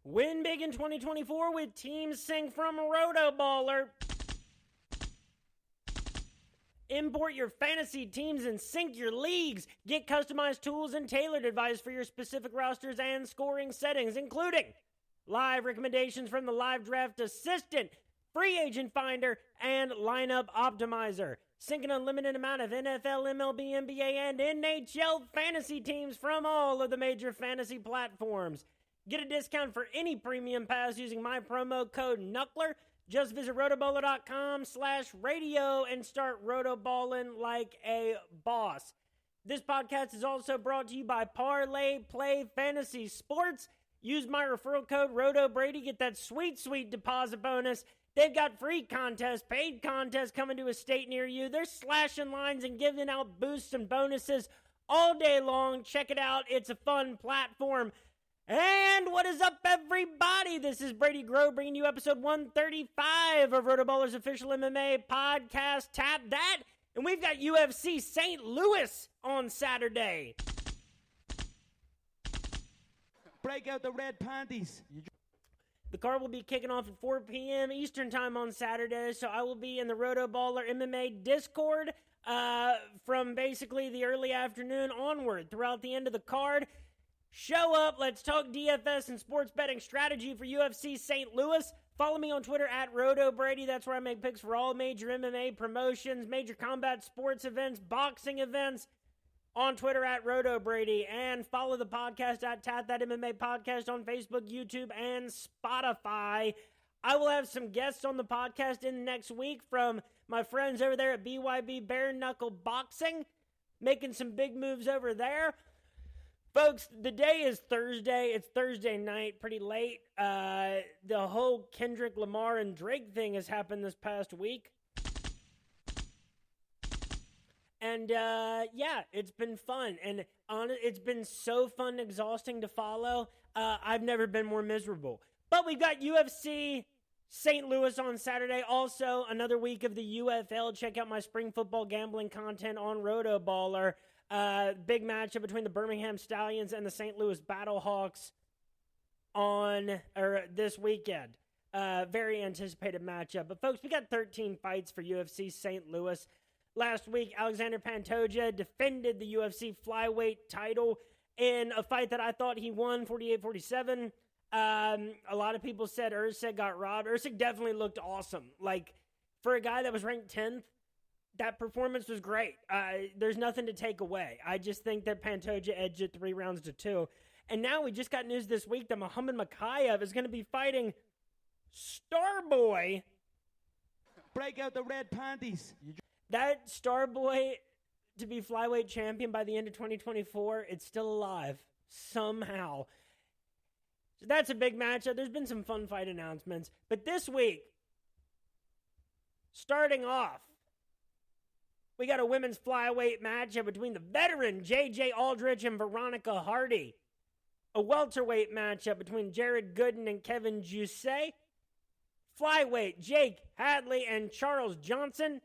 Win big in 2024 with Team Sync from RotoBaller. Import your fantasy teams and sync your leagues. Get customized tools and tailored advice for your specific rosters and scoring settings, including live recommendations from the Live Draft Assistant, Free Agent Finder, and Lineup Optimizer. Sync an unlimited amount of NFL, MLB, NBA, and NHL fantasy teams from all of the major fantasy platforms. Get a discount for any premium pass using my promo code Knuckler. Just visit rotoballer.com/radio and start rotoballing like a boss. This podcast is also brought to you by Parlay Play Fantasy Sports. Use my referral code RotoBrady. Get that sweet, sweet deposit bonus. They've got free contests, paid contests coming to a state near you. They're slashing lines and giving out boosts and bonuses all day long. Check it out. It's a fun platform. And what is up, everybody? This is Brady Grove bringing you episode 135 of RotoBaller's official MMA podcast. Tap that. And we've got UFC St. Louis on Saturday. Break out the red panties. The card will be kicking off at 4 p.m. Eastern time on Saturday, so I will be in the RotoBaller MMA Discord from basically the early afternoon onward throughout the end of the card. Show up, let's talk DFS and sports betting strategy for UFC St. Louis. Follow me on Twitter at RotoBrady. That's where I make picks for all major MMA promotions, major combat sports events, boxing events. On Twitter at RotoBrady. And follow the podcast at Tap That MMA Podcast on Facebook, YouTube, and Spotify. I will have some guests on the podcast in the next week from my friends over there at BYB Bare Knuckle Boxing, making some big moves over there. Folks, the day is Thursday. It's Thursday night, pretty late. The whole Kendrick Lamar and Drake thing has happened this past week. And, yeah, it's been fun. And it's been so fun and exhausting to follow. I've never been more miserable. But we've got UFC St. Louis on Saturday. Also, another week of the UFL. Check out my spring football gambling content on RotoBaller. Big matchup between the Birmingham Stallions and the St. Louis Battlehawks this weekend. Very anticipated matchup. But, folks, we got 13 fights for UFC St. Louis. Last week, Alexander Pantoja defended the UFC flyweight title in a fight that I thought he won, 48-47. A lot of people said Usyk got robbed. Usyk definitely looked awesome. Like, for a guy that was ranked 10th, that performance was great. There's nothing to take away. I just think that Pantoja edged it 3-2. And now we just got news this week that Muhammad Mokaev is going to be fighting Starboy. Break out the red panties. That Starboy to be flyweight champion by the end of 2024, it's still alive somehow. So that's a big matchup. There's been some fun fight announcements. But this week, starting off, we got a women's flyweight matchup between the veteran J.J. Aldrich and Veronica Hardy. A welterweight matchup between Jared Gooden and Kevin Jousset. Flyweight Jake Hadley and Charles Johnson.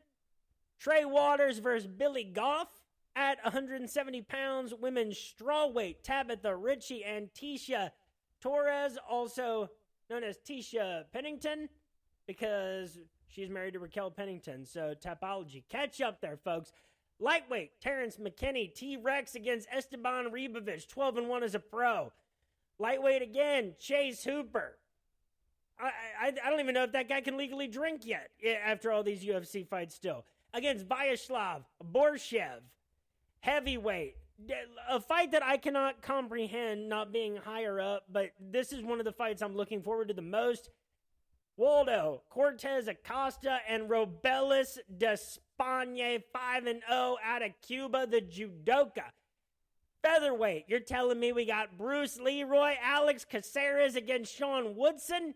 Trey Waters versus Billy Goff at 170 pounds. Women's strawweight, Tabitha Ritchie and Tisha Torres, also known as Tisha Pennington, because she's married to Raquel Pennington. So, Tapology. Catch up there, folks. Lightweight, Terrence McKinney, T-Rex against Esteban Ribovich, 12-1 as a pro. Lightweight again, Chase Hooper. I don't even know if that guy can legally drink yet after all these UFC fights still. Against Vyacheslav Borshev. Heavyweight. A fight that I cannot comprehend not being higher up, but this is one of the fights I'm looking forward to the most. Waldo Cortez Acosta and Robelis de España, 5-0 out of Cuba, the judoka. Featherweight, you're telling me we got Bruce Leroy, Alex Caceres against Sean Woodson?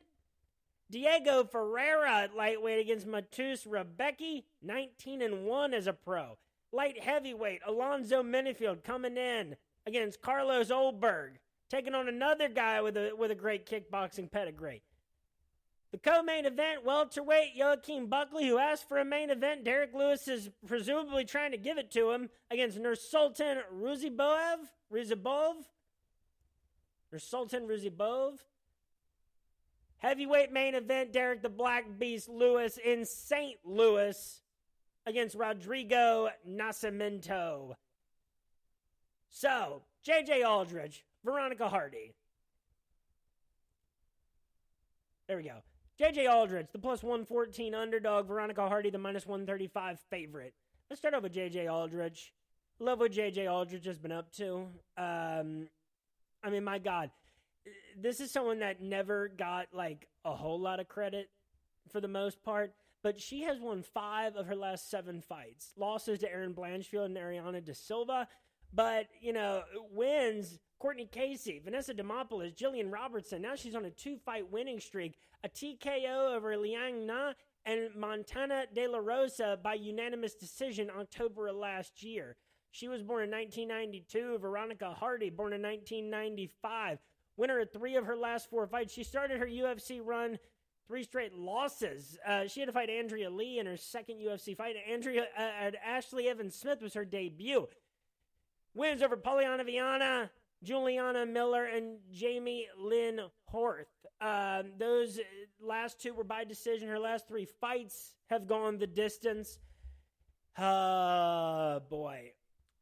Diego Ferreira at lightweight against Matus Rebecki, 19-1 as a pro. Light heavyweight, Alonzo Minifield coming in against Carlos Olberg, taking on another guy with a great kickboxing pedigree. The co-main event, welterweight Joaquin Buckley, who asked for a main event. Derek Lewis is presumably trying to give it to him against Nursultan Ruzibov. Nursultan Ruzibov. Heavyweight main event, Derek the Black Beast Lewis in St. Louis against Rodrigo Nascimento. So, J.J. Aldrich, Veronica Hardy. There we go. J.J. Aldrich, the plus 114 underdog. Veronica Hardy, the minus 135 favorite. Let's start off with J.J. Aldrich. Love what J.J. Aldrich has been up to. I mean, my God. This is someone that never got, like, a whole lot of credit for the most part. But she has won 5 of her last 7 fights. Losses to Erin Blanchfield and Ariana Da Silva. But, wins Courtney Casey, Vanessa Demopoulos, Jillian Robertson. Now she's on a 2-fight winning streak. A TKO over Liang Na and Montana De La Rosa by unanimous decision October of last year. She was born in 1992. Veronica Hardy, born in 1995. Winner of 3 of her last 4 fights. She started her UFC run 3 straight losses. She had to fight Andrea Lee in her second UFC fight. Ashley Evans Smith was her debut. Wins over Poliana Viana, Juliana Miller, and Jamie Lynn Horth. Those last 2 were by decision. Her last 3 fights have gone the distance. Boy.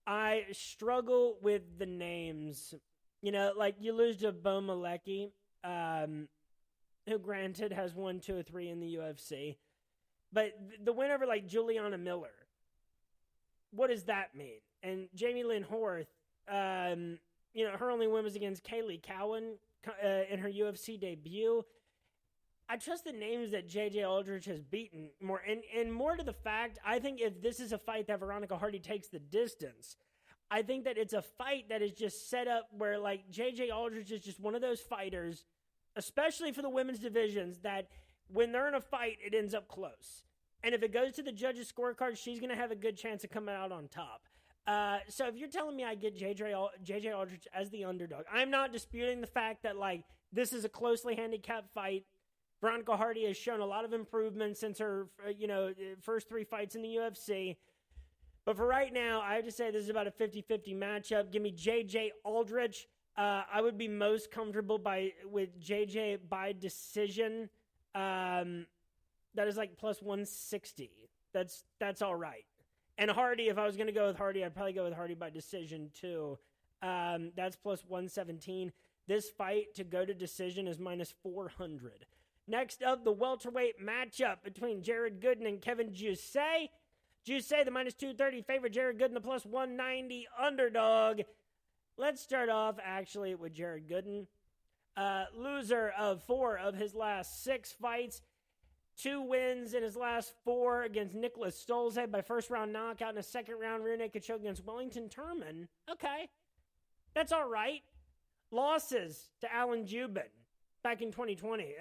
I struggle with the names. Like you lose to Bo Malecki, who granted has won 2 or 3 in the UFC. But the win over like Juliana Miller, what does that mean? And Jamie Lynn Horth, her only win was against Kaylee Cowan in her UFC debut. I trust the names that J.J. Aldrich has beaten more. And more to the fact, I think if this is a fight that Veronica Hardy takes the distance, I think that it's a fight that is just set up where, like, J.J. Aldrich is just one of those fighters, especially for the women's divisions, that when they're in a fight, it ends up close. And if it goes to the judges' scorecard, she's going to have a good chance of coming out on top. So if you're telling me I get J.J. Aldrich as the underdog, I'm not disputing the fact that, like, this is a closely handicapped fight. Veronica Hardy has shown a lot of improvement since her, first 3 fights in the UFC. But for right now, I have to say this is about a 50-50 matchup. Give me J.J. Aldrich. I would be most comfortable with J.J. by decision. That is like plus 160. That's all right. And Hardy, if I was going to go with Hardy, I'd probably go with Hardy by decision too. That's plus 117. This fight to go to decision is minus 400. Next up, the welterweight matchup between Jared Gooden and Kevin Juice. Juice, the minus 230 favorite, Jared Gooden, the plus 190 underdog. Let's start off, actually, with Jared Gooden. Loser of 4 of his last 6 fights. 2 wins in his last 4 against Nicholas Stolzhead by first-round knockout and a second-round rear naked choke against Wellington Turman. Okay. That's all right. Losses to Alan Jubin back in 2020.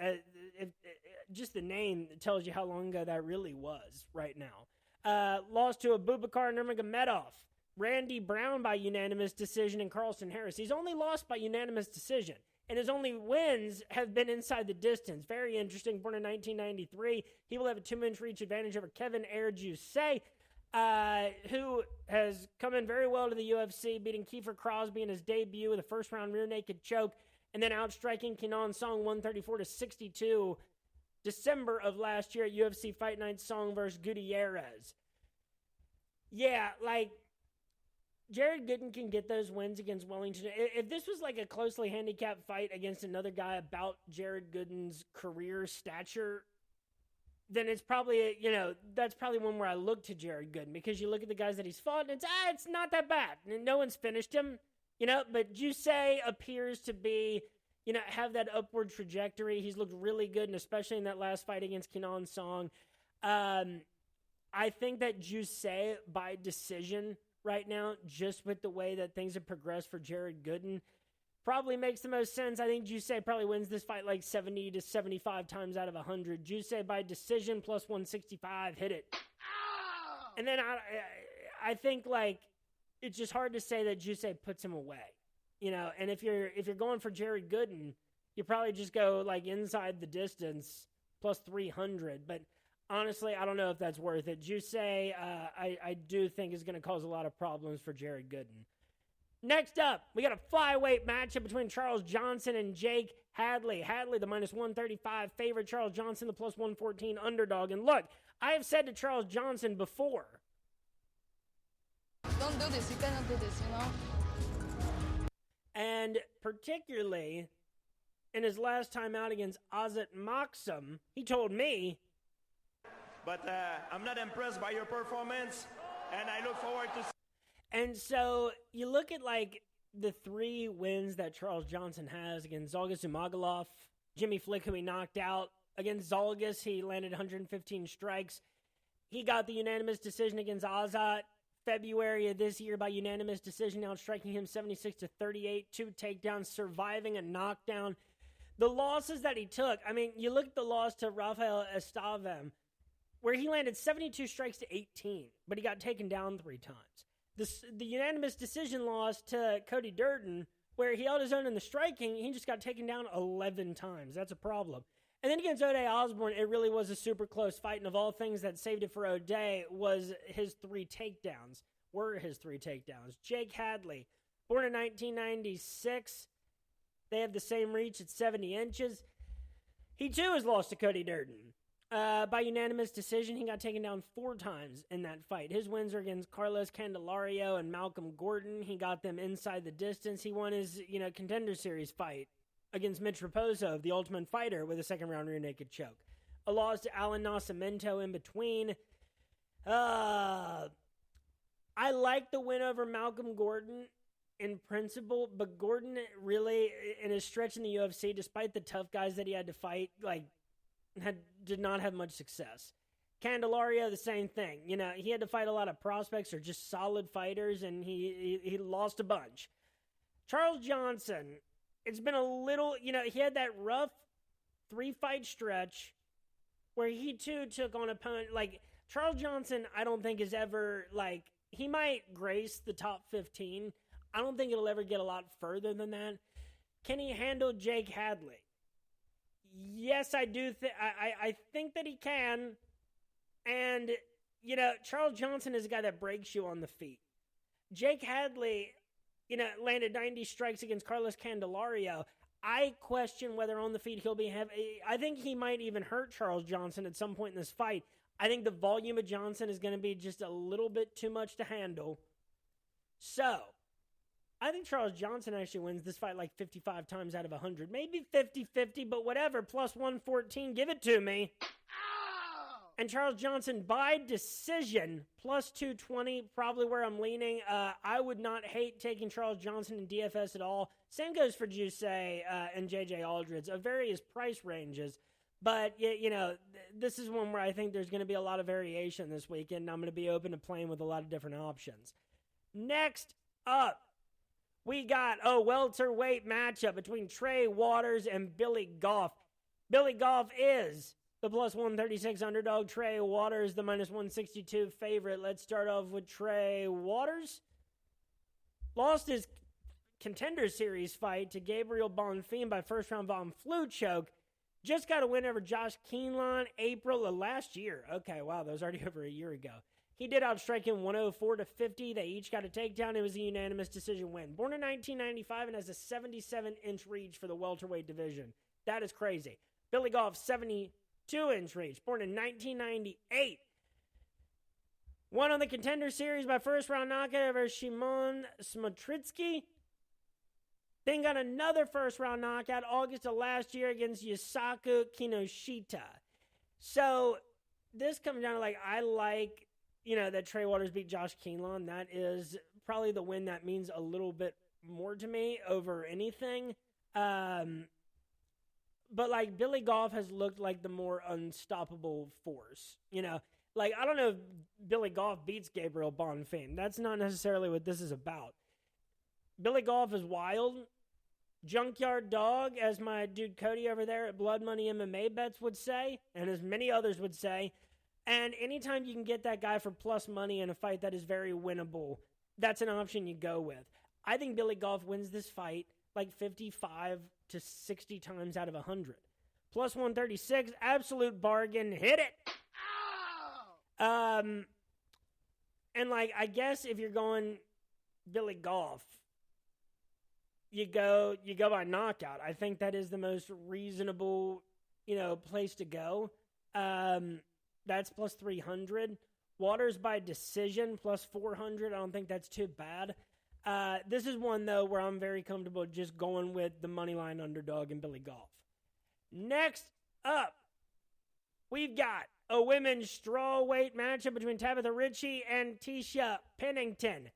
Just the name tells you how long ago that really was right now. Lost to Abubakar Nurmagomedov, Randy Brown by unanimous decision, and Carlston Harris. He's only lost by unanimous decision, and his only wins have been inside the distance. Very interesting. Born in 1993, he will have a 2-inch reach advantage over Kevin Air Juice, who has come in very well to the UFC, beating Kiefer Crosby in his debut with a first-round rear naked choke, and then outstriking Kenan Song 134-62 December of last year at UFC Fight Night Song versus Gutierrez. Yeah, like, Jared Gooden can get those wins against Wellington. If this was like a closely handicapped fight against another guy about Jared Gooden's career stature, then it's probably, that's probably one where I look to Jared Gooden, because you look at the guys that he's fought and it's not that bad. No one's finished him, but Juice appears to be, have that upward trajectory. He's looked really good, and especially in that last fight against Kenan Song. I think that Juice by decision right now, just with the way that things have progressed for Jared Gooden, probably makes the most sense. I think Juice probably wins this fight like 70 to 75 times out of 100. Juice by decision plus 165. Hit it. And then I think, like, it's just hard to say that Juice puts him away. And if you're going for Jared Gooden, you probably just go like inside the distance plus 300. But honestly, I don't know if that's worth it. Juice, I do think is going to cause a lot of problems for Jared Gooden. Next up, we got a flyweight matchup between Charles Johnson and Jake Hadley. Hadley, the minus 135 favorite. Charles Johnson, the plus 114 underdog. And look, I have said to Charles Johnson before, don't do this. You cannot do this, you know? And particularly in his last time out against Azat Maksum, he told me, but I'm not impressed by your performance, and I look forward to... And so you look at like the 3 wins that Charles Johnson has against Zhalgas Zhumagulov, Jimmy Flick, who he knocked out. Against Zhalgas, he landed 115 strikes. He got the unanimous decision against Azat February of this year by unanimous decision, outstriking him 76-38, 2 takedowns, surviving a knockdown. The losses that he took, I mean, you look at the loss to Rafael Estevam, where he landed 72 strikes to 18, but he got taken down 3 times. The unanimous decision loss to Cody Durden, where he held his own in the striking, he just got taken down 11 times. That's a problem. And then against O'Day Osborne, it really was a super close fight, and of all things that saved it for O'Day was his 3 takedowns, Jake Hadley, born in 1996. They have the same reach at 70 inches. He, too, has lost to Cody Durden. By unanimous decision, he got taken down 4 times in that fight. His wins are against Carlos Candelario and Malcolm Gordon. He got them inside the distance. He won his, Contender Series fight against Mitch Raposo of The Ultimate Fighter with a second-round rear naked choke. A loss to Alan Nascimento in between. I like the win over Malcolm Gordon in principle, but Gordon really, in his stretch in the UFC, despite the tough guys that he had to fight, did not have much success. Candelario, the same thing. He had to fight a lot of prospects or just solid fighters, and he lost a bunch. Charles Johnson, it's been a little, he had that rough 3-fight stretch where he, too, took on opponent. Charles Johnson, I don't think is ever, he might grace the top 15. I don't think it'll ever get a lot further than that. Can he handle Jake Hadley? Yes, I do. I think that he can. And, Charles Johnson is a guy that breaks you on the feet. Jake Hadley, landed 90 strikes against Carlos Candelario. I question whether on the feet he'll be heavy. I think he might even hurt Charles Johnson at some point in this fight. I think the volume of Johnson is going to be just a little bit too much to handle. So, I think Charles Johnson actually wins this fight 55 times out of 100. Maybe 50-50, but whatever. Plus 114, give it to me. And Charles Johnson by decision, plus 220, probably where I'm leaning. I would not hate taking Charles Johnson in DFS at all. Same goes for Juice and JJ Aldridge of various price ranges. But, this is one where I think there's going to be a lot of variation this weekend. And I'm going to be open to playing with a lot of different options. Next up, we got a welterweight matchup between Trey Waters and Billy Goff. Billy Goff is the plus 136 underdog. Trey Waters, the minus 162 favorite. Let's start off with Trey Waters. Lost his Contender Series fight to Gabriel Bonfim by first-round Von Flu choke. Just got a win over Josh Keeneland April of last year. Okay, wow, that was already over a year ago. He did outstrike him 104-50. They each got a takedown. It was a unanimous decision win. Born in 1995 and has a 77-inch reach for the welterweight division. That is crazy. Billy Goff, 72-inch reach. Born in 1998. Won on the Contender Series by first-round knockout over Shimon Smotritsky. Then got another first-round knockout August of last year against Yusaku Kinoshita. So this comes down to I like that Trey Waters beat Josh Keeneland. That is probably the win that means a little bit more to me over anything. But Billy Goff has looked like the more unstoppable force. I don't know if Billy Goff beats Gabriel Bonfim. That's not necessarily what this is about. Billy Goff is wild. Junkyard dog, as my dude Cody over there at Blood Money MMA Bets would say, and as many others would say. And anytime you can get that guy for plus money in a fight that is very winnable, that's an option you go with. I think Billy Goff wins this fight 55 to 60 times out of 100. Plus 136, absolute bargain. Hit it! And I guess if you're going Billy Goff, you go by knockout. I think that is the most reasonable, place to go. That's plus 300. Waters by decision plus 400. I don't think that's too bad. This is one, though, where I'm very comfortable just going with the moneyline underdog and Billy Golf. Next up, we've got a women's strawweight matchup between Tabitha Ritchie and Tisha Pennington.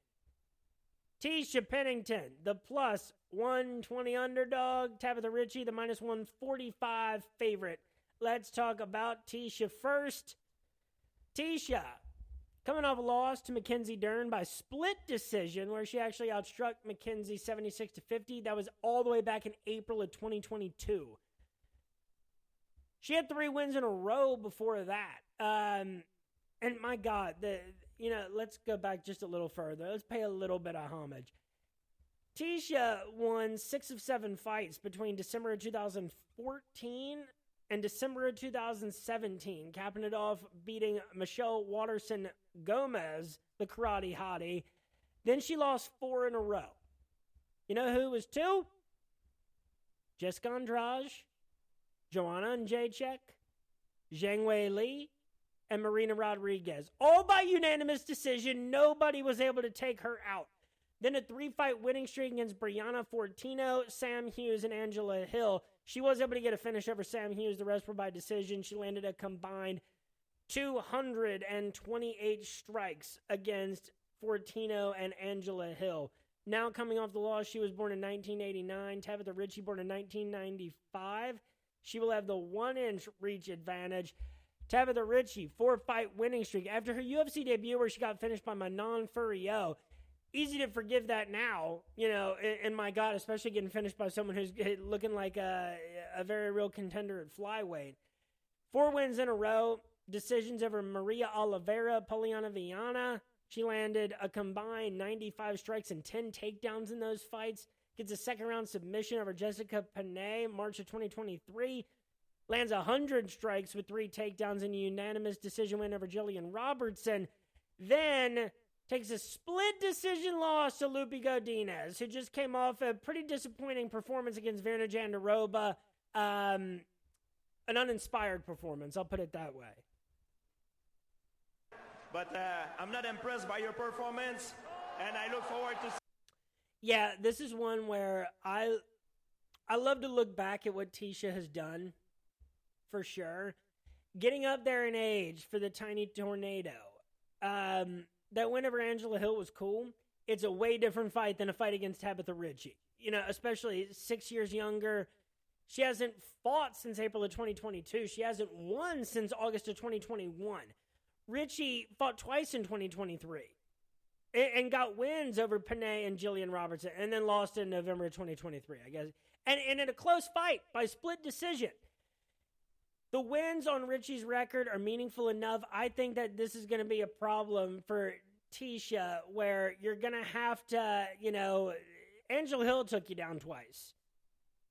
Tisha Pennington, the plus 120 underdog. Tabitha Ritchie, the minus 145 favorite. Let's talk about Tisha first. Tisha, coming off a loss to Mackenzie Dern by split decision, where she actually outstruck Mackenzie 76-50. That was all the way back in April of 2022. She had 3 wins in a row before that. And my God, let's go back just a little further. Let's pay a little bit of homage. Tisha won 6 of 7 fights between December of 2014 and December of 2017, capping it off beating Michelle Watterson Gomez, the karate hottie. Then she lost 4 in a row. You know who was 2? Jessica Andrade, Joanna Jacek, Zhang Wei Li, and Marina Rodriguez. All by unanimous decision. Nobody was able to take her out. Then a 3-fight winning streak against Brianna Fortino, Sam Hughes, and Angela Hill. She was able to get a finish over Sam Hughes. The rest were by decision. She landed a combined 228 strikes against Fortino and Angela Hill. Now coming off the loss, she was born in 1989. Tabitha Ritchie born in 1995. She will have the 1-inch reach advantage. Tabitha Ritchie, 4-fight winning streak. After her UFC debut where she got finished by Manon Furriot, easy to forgive that now, and my God, especially getting finished by someone who's looking like a very real contender at flyweight. 4 wins in a row, decisions over Maria Oliveira, Poliana Viana. She landed a combined 95 strikes and 10 takedowns in those fights. Gets a second-round submission over Jessica Panay, March of 2023. Lands 100 strikes with 3 takedowns and a unanimous decision win over Jillian Robertson. Then takes a split decision loss to Lupi Godinez, who just came off a pretty disappointing performance against Virna Jandiroba. An uninspired performance, I'll put it that way. But I'm not impressed by your performance, and I look forward to... Yeah, this is one where I love to look back at what Tisha has done, for sure. Getting up there in age for the Tiny Tornado. That win over Angela Hill was cool. It's a way different fight than a fight against Tabitha Ritchie. Especially 6 years younger. She hasn't fought since April of 2022. She hasn't won since August of 2021. Ritchie fought twice in 2023. And got wins over Panay and Jillian Robertson, and then lost in November of 2023, I guess. And in a close fight by split decision. The wins on Ritchie's record are meaningful enough. I think that this is going to be a problem for Tisha, where you're going to have to, Angela Hill took you down twice.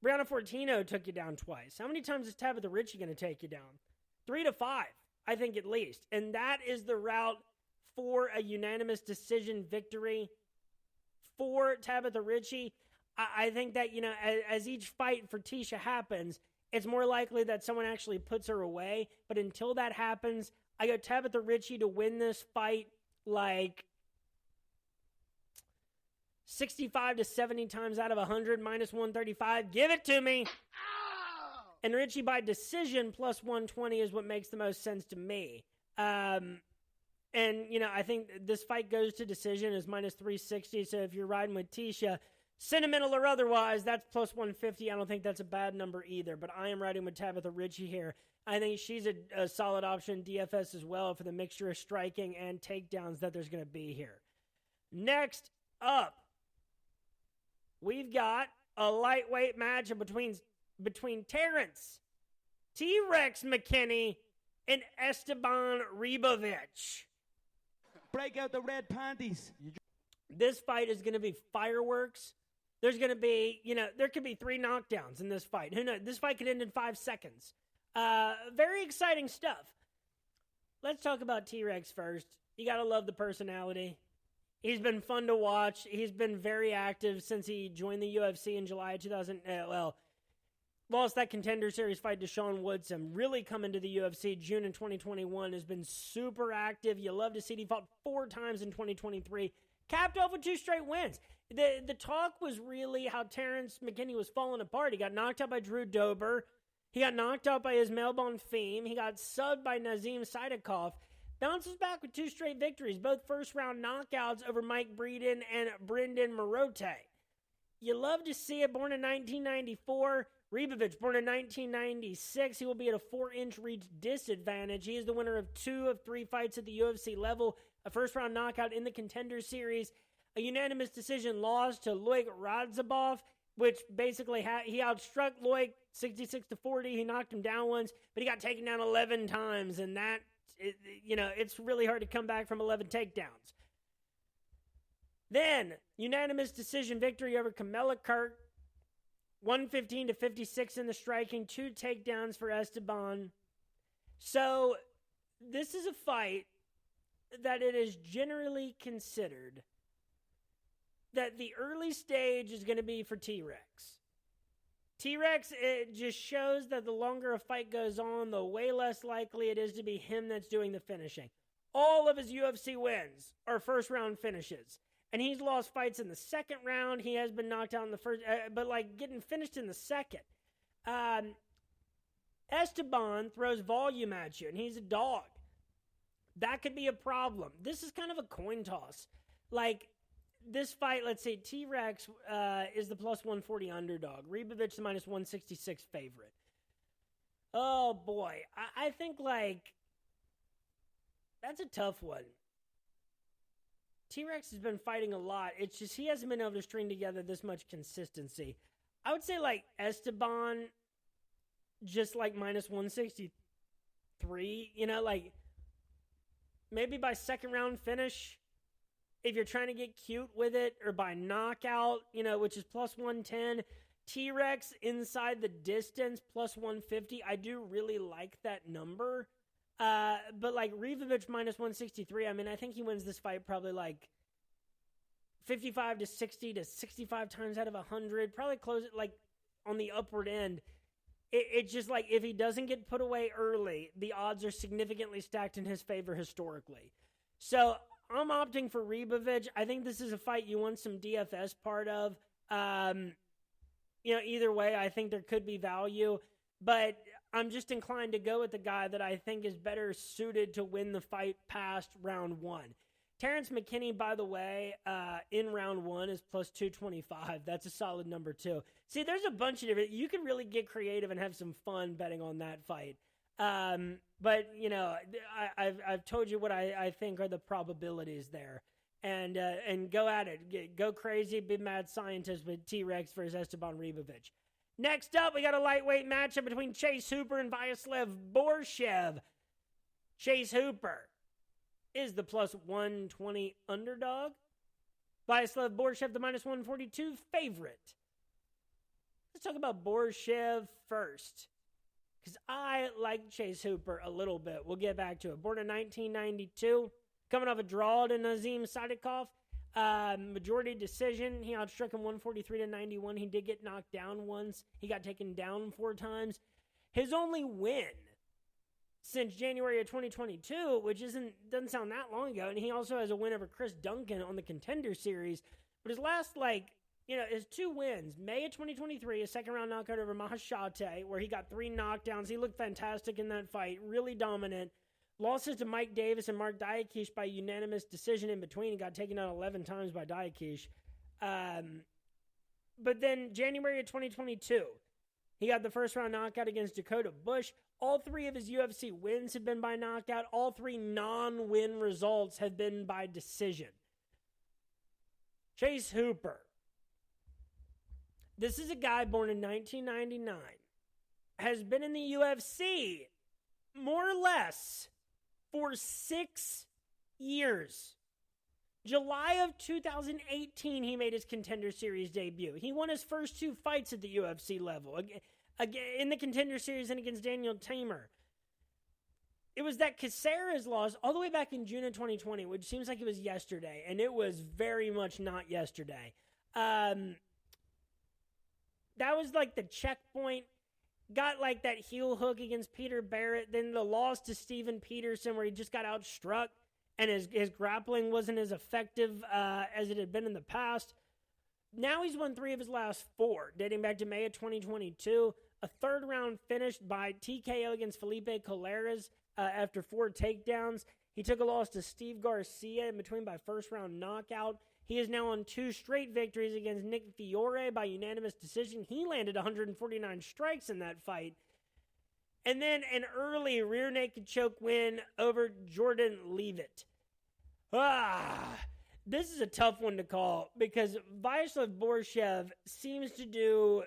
Brianna Fortino took you down twice. How many times is Tabitha Ritchie going to take you down? 3 to 5, I think at least. And that is the route for a unanimous decision victory for Tabitha Ritchie. I think that, as each fight for Tisha happens, it's more likely that someone actually puts her away. But until that happens, I go Tabitha Ritchie to win this fight like 65 to 70 times out of 100, minus 135. Give it to me. And Ritchie by decision plus 120 is what makes the most sense to me. And, I think this fight goes to decision is minus 360. So if you're riding with Tisha, sentimental or otherwise, that's plus 150. I don't think that's a bad number either. But I am riding with Tabitha Ritchie here. I think she's a solid option DFS as well for the mixture of striking and takedowns that there's going to be here. Next up, we've got a lightweight matchup between Terrence T-Rex McKinney and Esteban Ribovich. Break out the red panties. This fight is going to be fireworks. There's going to be, there could be 3 knockdowns in this fight. Who knows? This fight could end in 5 seconds. Very exciting stuff. Let's talk about T-Rex first. You got to love the personality. He's been fun to watch. He's been very active since he joined the UFC in July of 2000. Lost that Contender Series fight to Sean Woodson. Really come into the UFC June in 2021. Has been super active. You love to see it. He fought 4 times in 2023. Capped off with 2 straight wins. The talk was really how Terrence McKinney was falling apart. He got knocked out by Drew Dober. He got knocked out by Ismail Bonfim. He got subbed by Nazim Saidakov. Bounces back with 2 straight victories, both first-round knockouts over Mike Breeden and Brendan Marote. You love to see it. Born in 1994, Robelis, born in 1996. He will be at a 4-inch reach disadvantage. He is the winner of 2 of 3 fights at the UFC level, a first-round knockout in the Contender Series, a unanimous decision loss to Loic Radzhabov, which basically he outstruck Loic 66-40. He knocked him down once, but he got taken down 11 times, and that, it's really hard to come back from 11 takedowns. Then, unanimous decision victory over Kamela Kirk, 115-56 in the striking, 2 takedowns for Esteban. So, this is a fight that it is generally considered that the early stage is going to be for T-Rex. T-Rex, it just shows that the longer a fight goes on, the way less likely it is to be him that's doing the finishing. All of his UFC wins are first-round finishes. And he's lost fights in the second round. He has been knocked out in the first, but getting finished in the second. Esteban throws volume at you, and he's a dog. That could be a problem. This is kind of a coin toss. This fight, let's say T-Rex is the plus 140 underdog. Robelis the minus 166 favorite. Oh, boy. I think, that's a tough one. T-Rex has been fighting a lot. It's just he hasn't been able to string together this much consistency. I would say Esteban, just minus 163. Maybe by second round finish, if you're trying to get cute with it, or by knockout, which is plus 110. T-Rex inside the distance, plus 150. I do really like that number. But Robelis minus 163, I think he wins this fight probably 55 to 60 to 65 times out of 100. Probably close it on the upward end. It's just if he doesn't get put away early, the odds are significantly stacked in his favor historically. So I'm opting for Robelis. I think this is a fight you want some DFS part of. Either way, I think there could be value. But I'm just inclined to go with the guy that I think is better suited to win the fight past round 1. Terrence McKinney, by the way, in round 1 is plus 225. That's a solid number, too. See, there's a bunch of different... You can really get creative and have some fun betting on that fight. But, I've told you what I think are the probabilities there. And go at it. Go crazy, be mad scientist with T-Rex versus Esteban Robelis. Next up, we got a lightweight matchup between Chase Hooper and Vyacheslav Borshev. Chase Hooper is the plus 120 underdog. Vyacheslav Borshev, the minus 142 favorite. Let's talk about Borshev first, because I like Chase Hooper a little bit. We'll get back to it. Born in 1992, coming off a draw to Nazim Saidakov. Majority decision. He outstruck him 143 to 91. He did get knocked down once. He got taken down 4 times. His only win since January of 2022, which doesn't sound that long ago, and he also has a win over Chris Duncan on the Contender Series. But his last, his 2 wins, May of 2023, a second-round knockout over Mahashate, where he got 3 knockdowns. He looked fantastic in that fight, really dominant. Losses to Mike Davis and Mark Diakish by unanimous decision in between. He got taken out 11 times by Diakish. But then January of 2022, he got the first-round knockout against Dakota Bush. All 3 of his UFC wins have been by knockout. All 3 non-win results have been by decision. Chase Hooper. This is a guy born in 1999. Has been in the UFC more or less for 6 years. July of 2018, he made his Contender Series debut. He won his first 2 fights at the UFC level, again in the Contender Series and against Daniel Tamer. it was that Caceres loss all the way back in June of 2020, which seems like it was yesterday, and it was very much not yesterday. That was like the checkpoint. Got like that heel hook against Peter Barrett, then the loss to Steven Peterson where he just got outstruck and his grappling wasn't as effective as it had been in the past. Now he's won 3 of his last 4, dating back to May of 2022. A third-round finish by TKO against Felipe Colares after 4 takedowns. He took a loss to Steve Garcia in between by first-round knockout. He is now on 2 straight victories against Nick Fiore by unanimous decision. He landed 149 strikes in that fight. And then an early rear naked choke win over Jordan Leavitt. This is a tough one to call because Vyacheslav Borshev seems to do,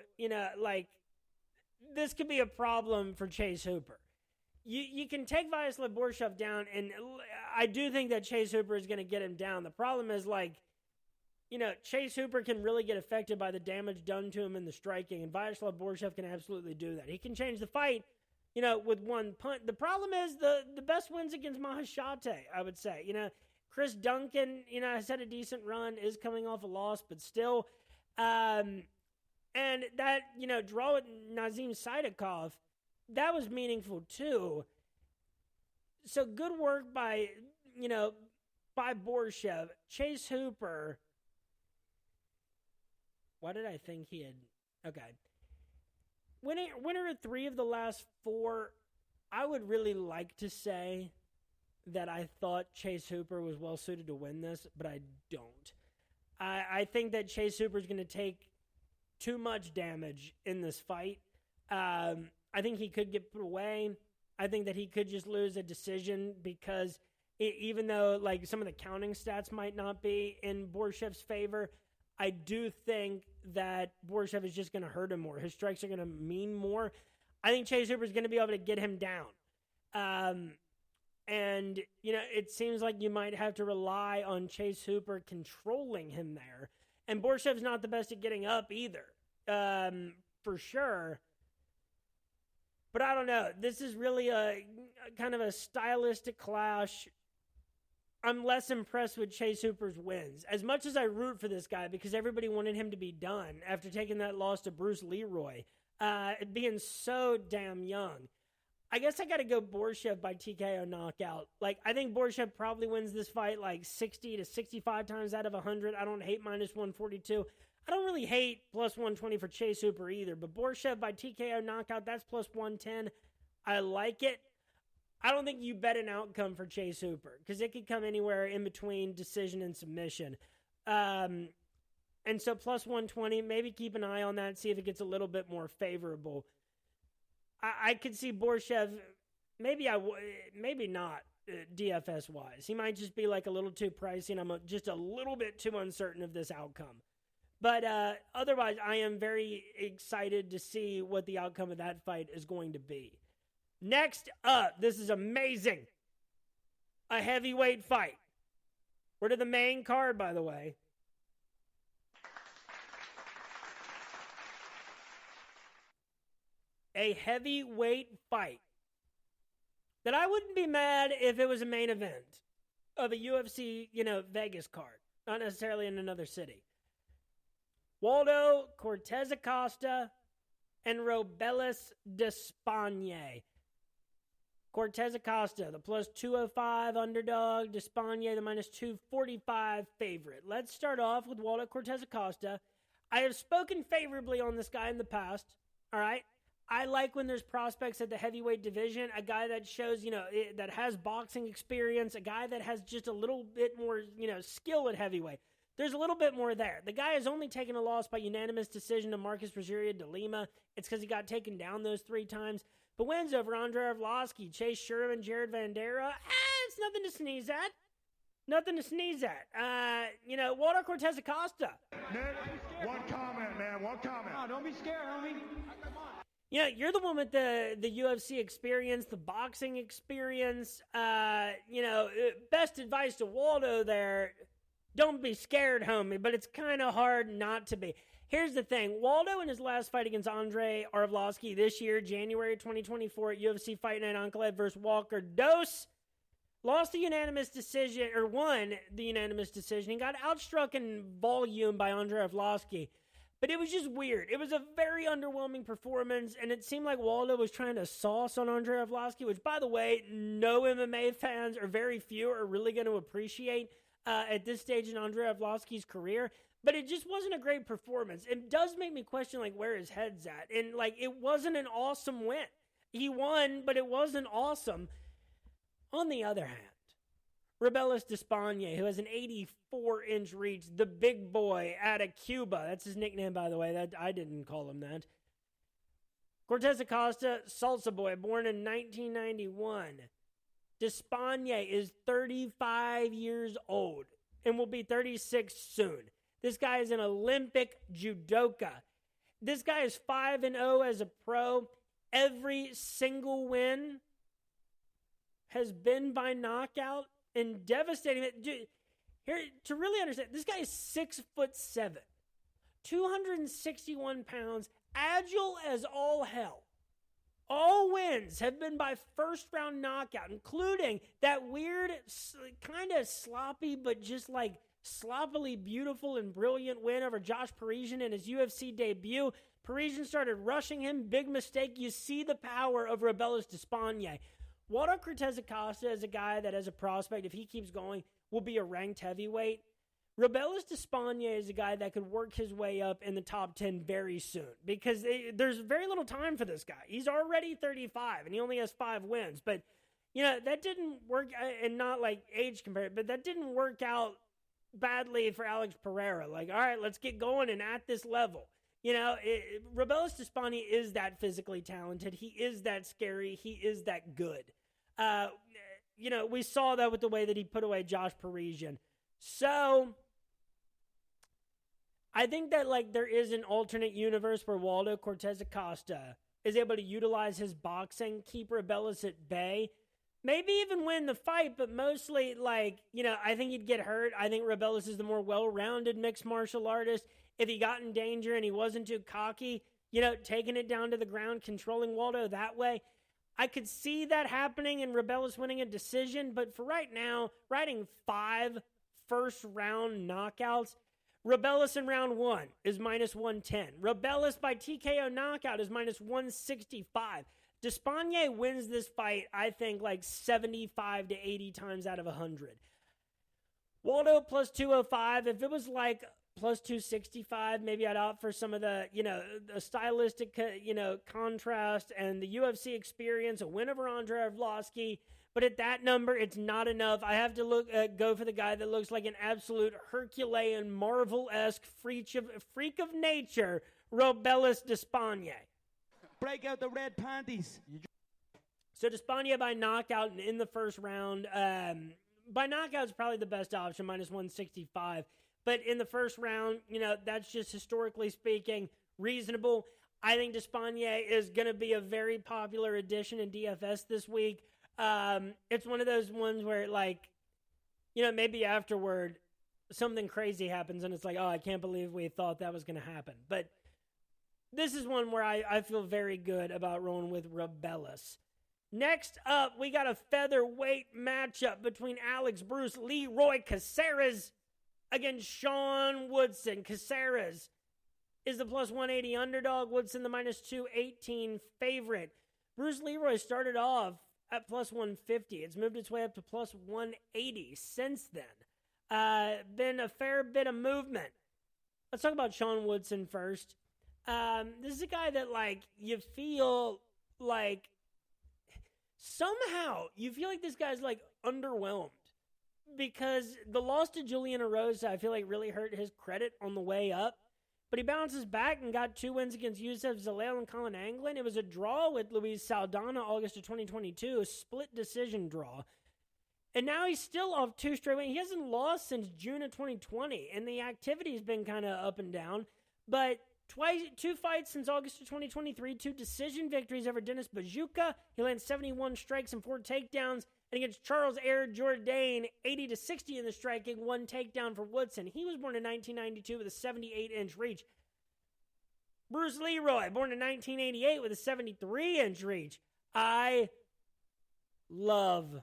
this could be a problem for Chase Hooper. You can take Vyacheslav Borshev down, and I do think that Chase Hooper is going to get him down. The problem is, Chase Hooper can really get affected by the damage done to him in the striking, and Vyacheslav Borshev can absolutely do that. He can change the fight, with one punt. The problem is the best wins against Mahashate, I would say. Chris Duncan, has had a decent run, is coming off a loss, but still. And that, draw with Nazim Saidakov, that was meaningful too. So good work by Borshev. Chase Hooper. Why did I think he had... Okay. Winner of 3 of the last 4, I would really like to say that I thought Chase Hooper was well-suited to win this, but I don't. I think that Chase Hooper is going to take too much damage in this fight. I think he could get put away. I think that he could just lose a decision because even though some of the counting stats might not be in Borshev's favor, I do think that Borshev is just going to hurt him more. His strikes are going to mean more. I think Chase Hooper is going to be able to get him down. And, it seems like you might have to rely on Chase Hooper controlling him there. And Borshev's not the best at getting up either, for sure. But I don't know. This is really a kind of a stylistic clash. I'm less impressed with Chase Hooper's wins. As much as I root for this guy because everybody wanted him to be done after taking that loss to Bruce Leroy, being so damn young. I guess I got to go Borshev by TKO knockout. I think Borshev probably wins this fight 60 to 65 times out of 100. I don't hate minus 142. I don't really hate plus 120 for Chase Hooper either. But Borshev by TKO knockout, that's plus 110. I like it. I don't think you bet an outcome for Chase Hooper because it could come anywhere in between decision and submission. And so plus 120, maybe keep an eye on that, see if it gets a little bit more favorable. I could see Borshev, maybe not DFS-wise. He might just be a little too pricey, and I'm just a little bit too uncertain of this outcome. But otherwise, I am very excited to see what the outcome of that fight is going to be. Next up, this is amazing. A heavyweight fight. We're to the main card, by the way. A heavyweight fight that I wouldn't be mad if it was a main event of a UFC, Vegas card, not necessarily in another city. Waldo Cortez Acosta and Robelis Despaigne. Cortez Acosta, the plus 205 underdog. Despaigne, the minus 245 favorite. Let's start off with Waldo Cortez Acosta. I have spoken favorably on this guy in the past, all right? I like when there's prospects at the heavyweight division, a guy that shows, that has boxing experience, a guy that has just a little bit more, skill at heavyweight. There's a little bit more there. The guy has only taken a loss by unanimous decision to Marcus Rogerio de Lima. It's because he got taken down those 3 times. But wins over Andrei Arlovsky, Chase Sherman, Jared Vandera, it's nothing to sneeze at. Nothing to sneeze at. Waldo Cortez Acosta. Nick, one comment, man. One comment. Oh, don't be scared, homie. Yeah, you're the one with the UFC experience, the boxing experience. Best advice to Waldo there, don't be scared, homie, but it's kind of hard not to be. Here's the thing. Waldo in his last fight against Andrei Arlovski this year, January 2024 at UFC Fight Night Enclave versus Walker Dose, lost the unanimous decision, or won the unanimous decision. He got outstruck in volume by Andrei Arlovski. But it was just weird. It was a very underwhelming performance, and it seemed like Waldo was trying to sauce on Andrei Arlovski, which, by the way, no MMA fans, or very few, are really going to appreciate at this stage in Andrei Arlovski's career. But it just wasn't a great performance. It does make me question, like, where his head's at. And, like, it wasn't an awesome win. He won, but it wasn't awesome. On the other hand, Robelis Despaigne, who has an 84-inch reach, the big boy out of Cuba. That's his nickname, by the way. That I didn't call him that. Cortez Acosta, Salsa Boy, born in 1991. Despaigne is 35 years old and will be 36 soon. This guy is an Olympic judoka. This guy is 5-0 as a pro. Every single win has been by knockout and devastating. Dude, here, to really understand, this guy is 6'7", 261 pounds, agile as all hell. All wins have been by first-round knockout, including that weird, kind of sloppy, but just like sloppily beautiful and brilliant win over Josh Parisian in his UFC debut. Parisian started rushing him. Big mistake. You see the power of Robelis Despaigne. Waldo Cortez Acosta is a guy that, as a prospect, if he keeps going, will be a ranked heavyweight. Robelis Despaigne is a guy that could work his way up in the top 10 very soon because there's very little time for this guy. He's already 35, and he only has 5 wins. But, you know, that didn't work, and not like age compared, but that didn't work out badly for Alex Pereira. Like, all right, let's get going and at this level. You know, Robelis Despaigne is that physically talented. He is that scary. He is that good. You know, we saw that with the way that he put away Josh Parisian. So, I think that, like, there is an alternate universe where Waldo Cortez Acosta is able to utilize his boxing, keep Robelis at bay, maybe even win the fight, but mostly, like, you know, I think he'd get hurt. I think Robelis is the more well-rounded mixed martial artist. If he got in danger and he wasn't too cocky, you know, taking it down to the ground, controlling Waldo that way, I could see that happening and Robelis winning a decision. But for right now, riding 5 first-round knockouts, Robelis in round 1 is minus 110. Robelis by TKO knockout is minus 165. Despaigne wins this fight, I think, like 75 to 80 times out of 100. Waldo plus 205. If it was like plus 265, maybe I'd opt for some of the, you know, the stylistic, you know, contrast and the UFC experience, a win over Andrei Arlovski. But at that number, it's not enough. I have to go for the guy that looks like an absolute Herculean, Marvel-esque freak of nature, Robelis Despaigne. Break out the red panties. So Despaigne by knockout in the first round. By knockout is probably the best option, minus 165. But in the first round, you know, that's just historically speaking reasonable. I think Despaigne is going to be a very popular addition in DFS this week. It's one of those ones where, like, you know, maybe afterward something crazy happens and it's like, oh, I can't believe we thought that was going to happen. But this is one where I feel very good about rolling with Robelis. Next up, we got a featherweight matchup between Alex Bruce Leroy Caceres against Sean Woodson. Caceres is the plus 180 underdog. Woodson the minus 218 favorite. Bruce Leroy started off at plus 150. It's moved its way up to plus 180 since then. Been a fair bit of movement. Let's talk about Sean Woodson first. This is a guy that, like, you feel like somehow you feel like this guy's, like, underwhelmed. Because the loss to Julian Erosa, I feel like, really hurt his credit on the way up. But he bounces back and got 2 wins against Youssef Zalal and Colin Anglin. It was a draw with Luis Saldana August of 2022, a split decision draw. And now he's still off 2 straight wins. He hasn't lost since June of 2020, and the activity's been kind of up and down. But 2 fights since August of 2023, 2 decision victories over Dennis Bajuka. He lands 71 strikes and 4 takedowns. And against Charles Air Jourdain, 80-60 in the striking, 1 takedown for Woodson. He was born in 1992 with a 78-inch reach. Bruce Leroy, born in 1988 with a 73-inch reach. I love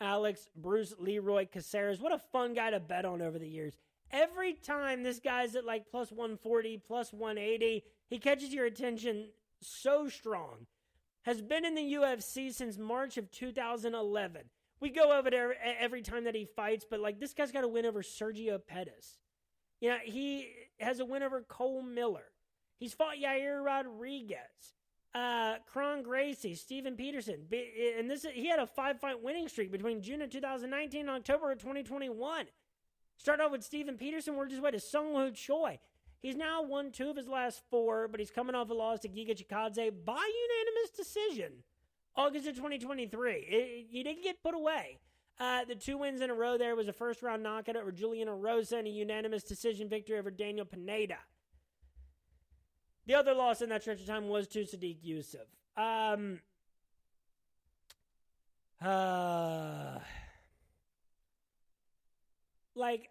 Alex Bruce Leroy Caceres. What a fun guy to bet on over the years. Every time this guy's at like plus 140, plus 180, he catches your attention so strong. Has been in the UFC since March of 2011. We go over there every time that he fights, but like this guy's got a win over Sergio Pettis. You know, he has a win over Cole Miller. He's fought Yair Rodriguez, Kron Gracie, Steven Peterson. And he had a 5-fight winning streak between June of 2019 and October of 2021. Start off with Steven Peterson, worked his way to Sung Woo Choi. He's now won 2 of his last 4, but he's coming off a loss to Giga Chikadze by unanimous decision. August of 2023. He didn't get put away. The 2 wins in a row there was a first-round knockout over Julian Erosa and a unanimous decision victory over Daniel Pineda. The other loss in that stretch of time was to Sadiq Yusuf. Like,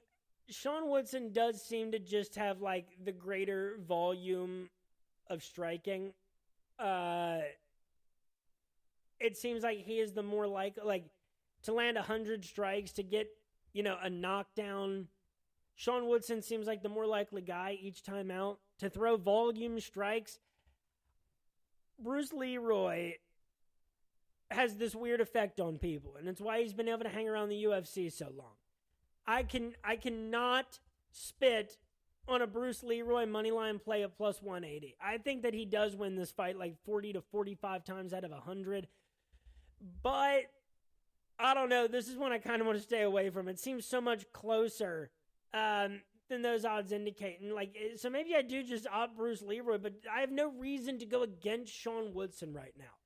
Sean Woodson does seem to just have, like, the greater volume of striking. It seems like he is the more like to land 100 strikes, to get, you know, a knockdown. Sean Woodson seems like the more likely guy each time out to throw volume strikes. Bruce Leroy has this weird effect on people, and it's why he's been able to hang around the UFC so long. I cannot spit on a Bruce Leroy moneyline play of plus 180. I think that he does win this fight like 40 to 45 times out of 100. But I don't know. This is one I kind of want to stay away from. It seems so much closer than those odds indicate. And like, so maybe I do just opt Bruce Leroy, but I have no reason to go against Sean Woodson right now.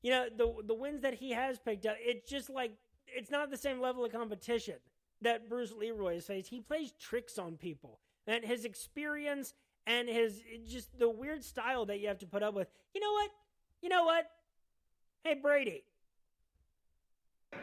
You know, the wins that he has picked up, it's just like, it's not the same level of competition that Bruce Leroy has faced. He plays tricks on people. And his experience and his, just the weird style that you have to put up with. You know what? Hey, Brady.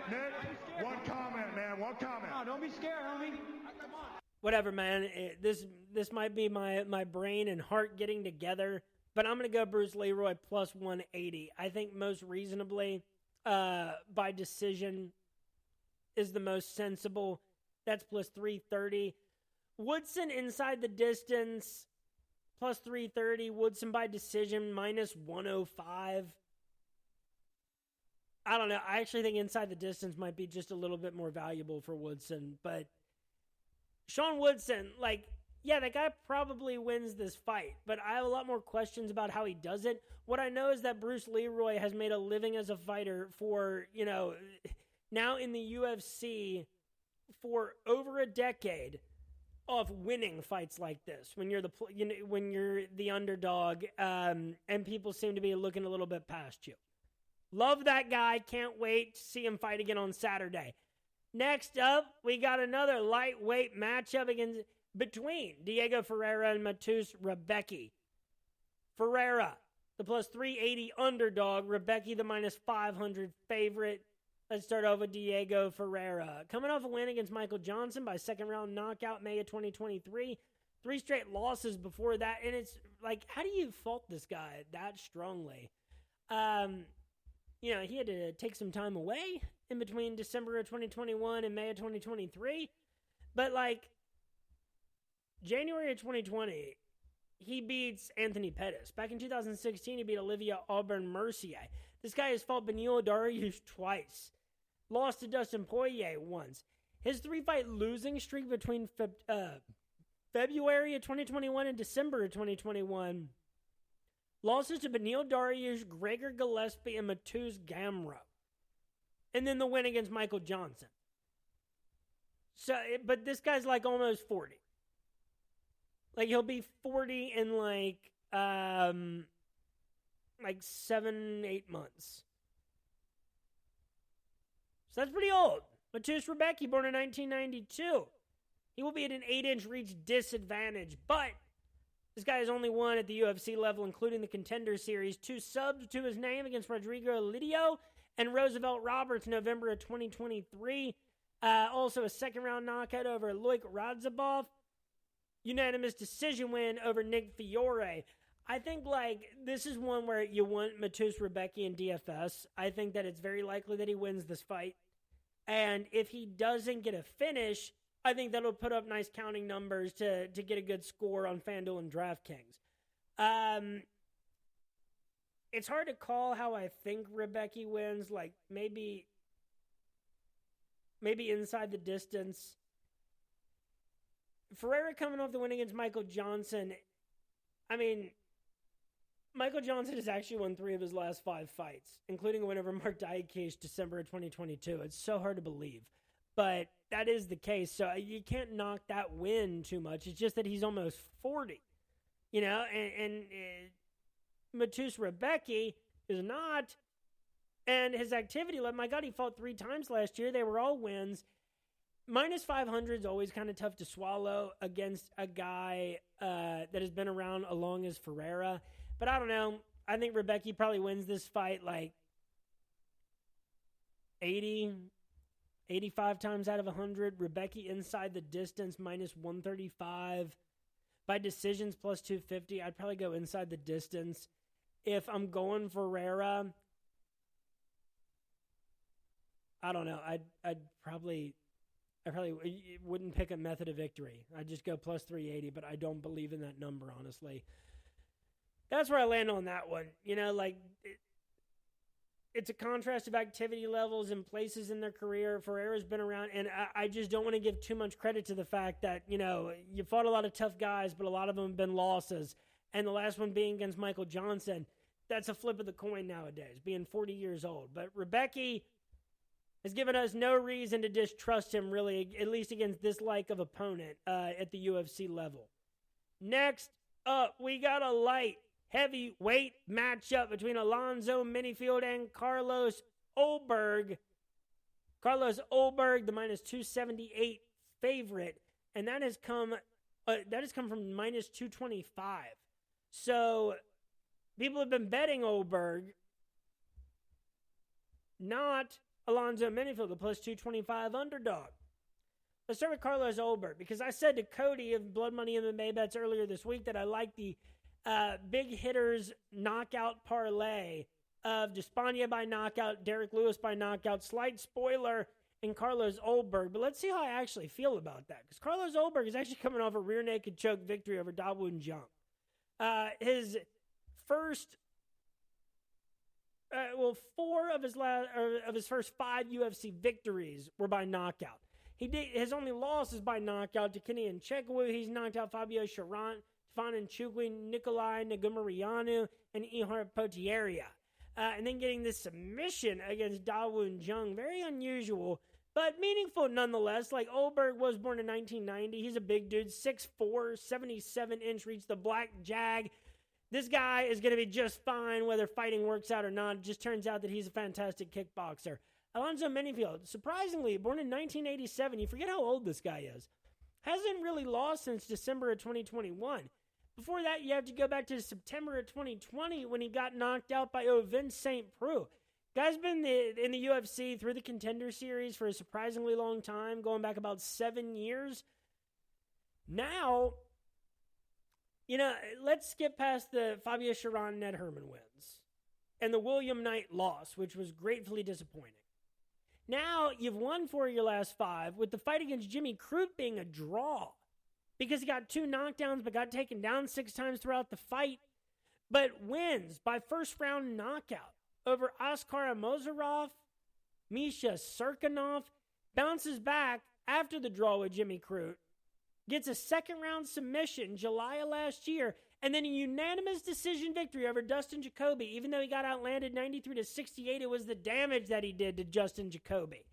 Nick, one comment, man. One comment. Oh, don't be scared, homie. Come on. Whatever, man. This might be my brain and heart getting together, but I'm going to go Bruce Leroy plus 180. I think most reasonably by decision is the most sensible. That's plus 330. Woodson inside the distance, plus 330. Woodson by decision, minus 105. I don't know. I actually think inside the distance might be just a little bit more valuable for Woodson. But Sean Woodson, like, yeah, that guy probably wins this fight. But I have a lot more questions about how he does it. What I know is that Bruce Leroy has made a living as a fighter for, you know, now in the UFC for over a decade of winning fights like this. When you're the underdog, and people seem to be looking a little bit past you. Love that guy. Can't wait to see him fight again on Saturday. Next up, we got another lightweight matchup between Diego Ferreira and Matus Rebecki. Ferreira, the plus 380 underdog. Rebecki, the minus 500 favorite. Let's start off with Diego Ferreira. Coming off a win against Michael Johnson by second-round knockout May of 2023. 3 straight losses before that. And it's like, how do you fault this guy that strongly? You know, he had to take some time away in between December of 2021 and May of 2023. But, like, January of 2020, he beats Anthony Pettis. Back in 2016, he beat Olivia Auburn-Mercier. This guy has fought Beneil Dariush twice. Lost to Dustin Poirier once. His 3-fight losing streak between February of 2021 and December of 2021. Losses to Beneil Dariush, Gregor Gillespie, and Matus Gamrot. And then the win against Michael Johnson. So, but this guy's like almost 40. Like, he'll be 40 in like 7-8 months. So that's pretty old. Matus Rebecki, born in 1992. He will be at an 8-inch reach disadvantage, but this guy has only won at the UFC level, including the Contender Series. 2 subs to his name against Rodrigo Lidio and Roosevelt Roberts in November of 2023. Also a second-round knockout over Loic Radzhabov. unanimous decision win over Nick Fiore. I think, this is one where you want Matus Rebecki in DFS. I think that it's very likely that he wins this fight. And if he doesn't get a finish, I think that'll put up nice counting numbers to get a good score on FanDuel and DraftKings. It's hard to call how I think Rebecki wins. Maybe inside the distance. Ferreira coming off the win against Michael Johnson. I mean, Michael Johnson has actually won 3 of his last 5 fights, including a win over Mark Diakiesh December of 2022. It's so hard to believe. But that is the case. So you can't knock that win too much. It's just that he's almost 40. And Matus Rebecki is not. And his activity, my God, he fought 3 times last year. They were all wins. Minus 500 is always kind of tough to swallow against a guy that has been around as long as Ferreira. But I don't know. I think Rebecki probably wins this fight 80, 85 times out of 100. Rebecki inside the distance, minus 135. By decisions, plus 250. I'd probably go inside the distance. If I'm going Ferreira, I don't know. I probably wouldn't pick a method of victory. I'd just go plus 380, but I don't believe in that number, honestly. That's where I land on that one. It's a contrast of activity levels and places in their career. Ferreira's been around, and I just don't want to give too much credit to the fact that, you fought a lot of tough guys, but a lot of them have been losses. And the last one being against Michael Johnson. That's a flip of the coin nowadays, being 40 years old. But Rebecki has given us no reason to distrust him, really, at least against this like of opponent at the UFC level. Next up, we got a light heavyweight matchup between Alonzo Menifield and Carlos Ulberg. Carlos Ulberg, the minus 278 favorite, and that has come from minus 225. So people have been betting Ulberg, not Alonzo Menifield, the plus 225 underdog. Let's start with Carlos Ulberg, because I said to Cody of Blood Money MMA Bets earlier this week that I like the big hitters knockout parlay of Despaigne by knockout, Derek Lewis by knockout, slight spoiler, and Carlos Ulberg. But let's see how I actually feel about that, because Carlos Ulberg is actually coming off a rear naked choke victory over Dawoon Jung. His first, 4 of his first 5 UFC victories were by knockout. His only loss is by knockout to Kenny Nchekwu. He's knocked out Fabio Charant, Stefan Nchukwi, Nikolai Negumarianu, and Ihar Potieria. And then getting this submission against Dawoon Jung. Very unusual, but meaningful nonetheless. Ulberg was born in 1990. He's a big dude, 6'4", 77-inch reach, the Black Jag. This guy is going to be just fine whether fighting works out or not. It just turns out that he's a fantastic kickboxer. Alonzo Menifield, surprisingly, born in 1987. You forget how old this guy is. Hasn't really lost since December of 2021. Before that, you have to go back to September of 2020 when he got knocked out by Ovince St. Preux. Guy's been in the UFC through the Contender Series for a surprisingly long time, going back about 7 years. Now, let's skip past the Fabio Charant and Ed Herman wins and the William Knight loss, which was gratefully disappointing. Now, you've won 4 of your last 5, with the fight against Jimmy Crute being a draw because he got 2 knockdowns but got taken down 6 times throughout the fight, but wins by first-round knockout over Oskar Mozarov, Misha Serkinov, bounces back after the draw with Jimmy Crute, gets a second-round submission July of last year, and then a unanimous decision victory over Dustin Jacoby. Even though he got outlanded 93-68, it was the damage that he did to Justin Jacoby.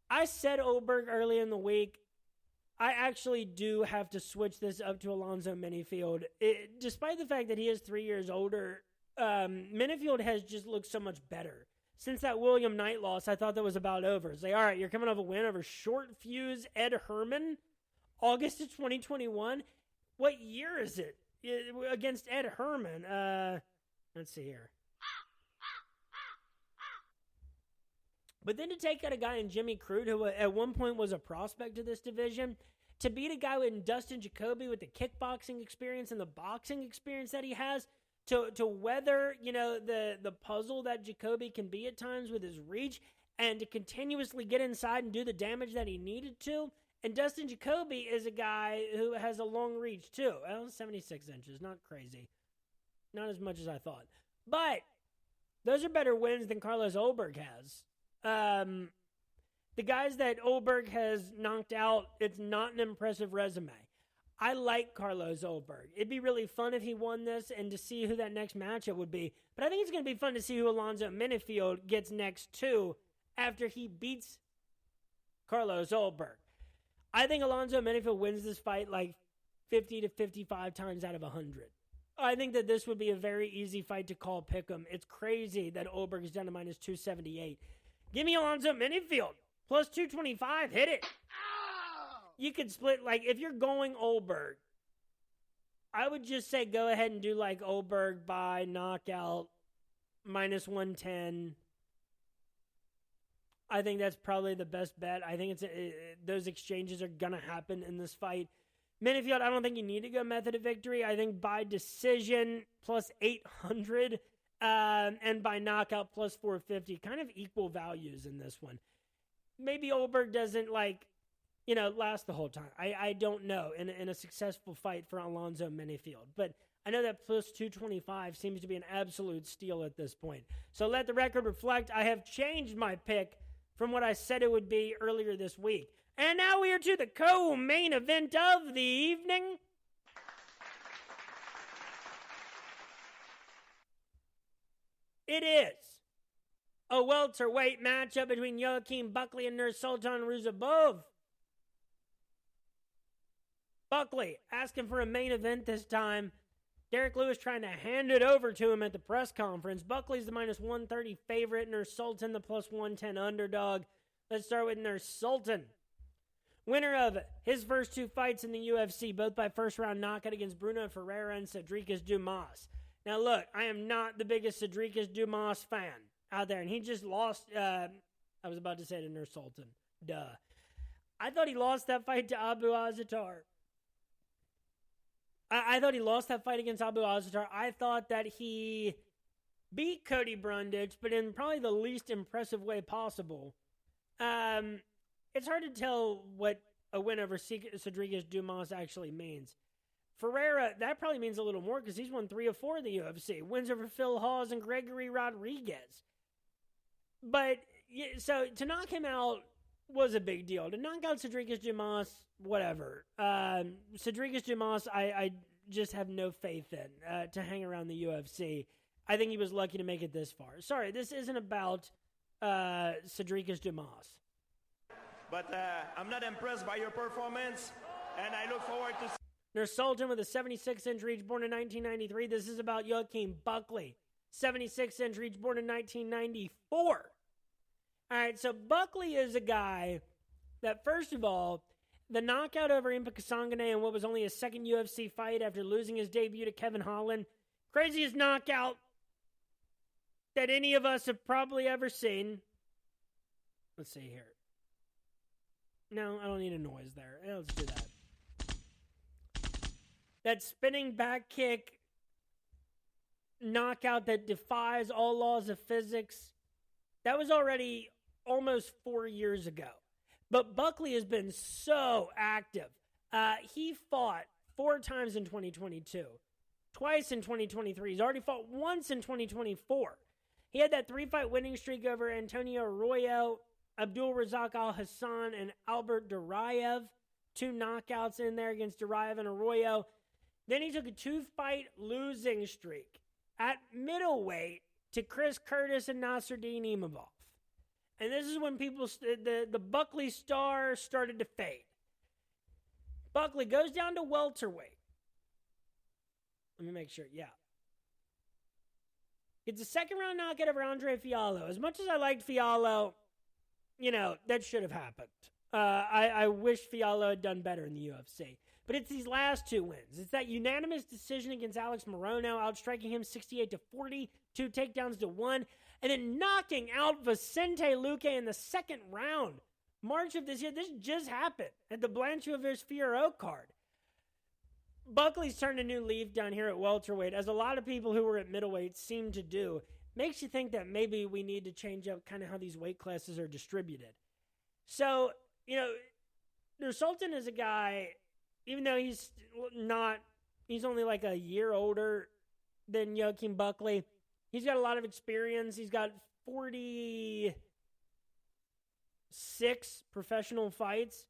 I said Ulberg early in the week. I actually do have to switch this up to Alonzo Menifield. Despite the fact that he is 3 years older, Menifield has just looked so much better. Since that William Knight loss, I thought that was about over. It's all right, you're coming off a win over short fuse Ed Herman, August of 2021. What year is it against Ed Herman? Let's see here. But then to take out a guy in Jimmy Crute, who at one point was a prospect of this division, to beat a guy with Dustin Jacoby with the kickboxing experience and the boxing experience that he has, to weather, the puzzle that Jacoby can be at times with his reach, and to continuously get inside and do the damage that he needed to. And Dustin Jacoby is a guy who has a long reach too. Well, 76 inches, not crazy. Not as much as I thought. But those are better wins than Carlos Ulberg has. The guys that Ulberg has knocked out, it's not an impressive resume. I like Carlos Ulberg. It'd be really fun if he won this and to see who that next matchup would be. But I think it's going to be fun to see who Alonzo Minifield gets next too after he beats Carlos Ulberg. I think Alonzo Minifield wins this fight like 50 to 55 times out of 100. I think that this would be a very easy fight to call pick'em. It's crazy that Ulberg is down to minus 278. Give me Alonzo Minifield. Plus 225. Hit it. You could split, like, if you're going Ulberg, I would just say go ahead and do, like, Ulberg by knockout, minus 110. I think that's probably the best bet. I think those exchanges are going to happen in this fight. Minifield, I don't think you need to go method of victory. I think by decision, plus 800, and by knockout, plus 450. Kind of equal values in this one. Maybe Ulberg doesn't, last the whole time. I don't know in a successful fight for Alonzo Minifield. But I know that plus 225 seems to be an absolute steal at this point. So let the record reflect. I have changed my pick from what I said it would be earlier this week. And now we are to the co-main event of the evening. It is a welterweight matchup between Joaquin Buckley and Nursultan Ruzabov. Buckley asking for a main event this time. Derek Lewis trying to hand it over to him at the press conference. Buckley's the minus 130 favorite. Nursultan the plus 110 underdog. Let's start with Nursultan. Winner of his first two fights in the UFC, both by first-round knockout against Bruno Ferreira and Cedricus Dumas. Now, look, I am not the biggest Cedricus Dumas fan out there, and he just lost. I was about to say to Nursultan. Duh. I thought he lost that fight to Abu Azaitar. I thought he lost that fight against Abu Azaitar. I thought that he beat Cody Brundage, but in probably the least impressive way possible. It's hard to tell what a win over Cedricus Dumas actually means. Ferreira, that probably means a little more because he's won 3 of 4 in the UFC. Wins over Phil Hawes and Gregory Rodriguez. But, so to knock him out was a big deal. To knock out Cedricus Dumas, whatever. Cedricus Dumas, I just have no faith in to hang around the UFC. I think he was lucky to make it this far. Sorry, this isn't about Cedricus Dumas. But I'm not impressed by your performance, and I look forward to... Nursultan with a 76-inch reach, born in 1993. This is about Joaquin Buckley, 76-inch reach, born in 1994. All right, so Buckley is a guy that, first of all, the knockout over Impa Kasangane in what was only his second UFC fight after losing his debut to Kevin Holland, craziest knockout that any of us have probably ever seen. Let's see here. No, I don't need a noise there. Let's do that. That spinning back kick knockout that defies all laws of physics, that was already almost 4 years ago. But Buckley has been so active. He fought 4 times in 2022, twice in 2023. He's already fought once in 2024. He had that 3-fight winning streak over Antonio Arroyo, Abdul Razak Al Hassan, and Albert Duraev. 2 knockouts in there against Duraev and Arroyo. Then he took a 2-fight losing streak at middleweight to Chris Curtis and Nasruddin Imavov. And this is when the Buckley star started to fade. Buckley goes down to welterweight. Let me make sure, yeah. It's a second-round knockout over Andre Fiallo. As much as I liked Fiallo, that should have happened. I wish Fiallo had done better in the UFC. But it's these last 2 wins. It's that unanimous decision against Alex Morono, outstriking him 68-40, 2 takedowns to 1, and then knocking out Vicente Luque in the second round March of this year. This just happened at the Blanchard vs. Figueroa card. Buckley's turned a new leaf down here at welterweight, as a lot of people who were at middleweight seem to do. Makes you think that maybe we need to change up kind of how these weight classes are distributed. So, Sultan is a guy, even though he's only like a year older than Joaquin Buckley. He's got a lot of experience. He's got 46 professional fights.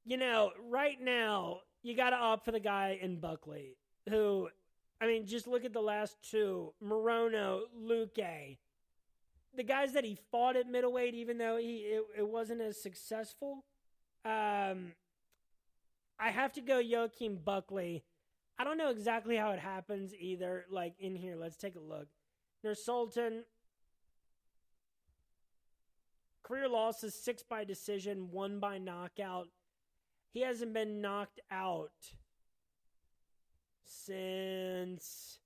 Right now, you got to opt for the guy in Buckley who, just look at the last two. Morono, Luque. The guys that he fought at middleweight, even though it wasn't as successful. I have to go Joaquin Buckley. I don't know exactly how it happens either. Like in here, let's take a look. There's Sultan. Career losses, 6 by decision, 1 by knockout. He hasn't been knocked out since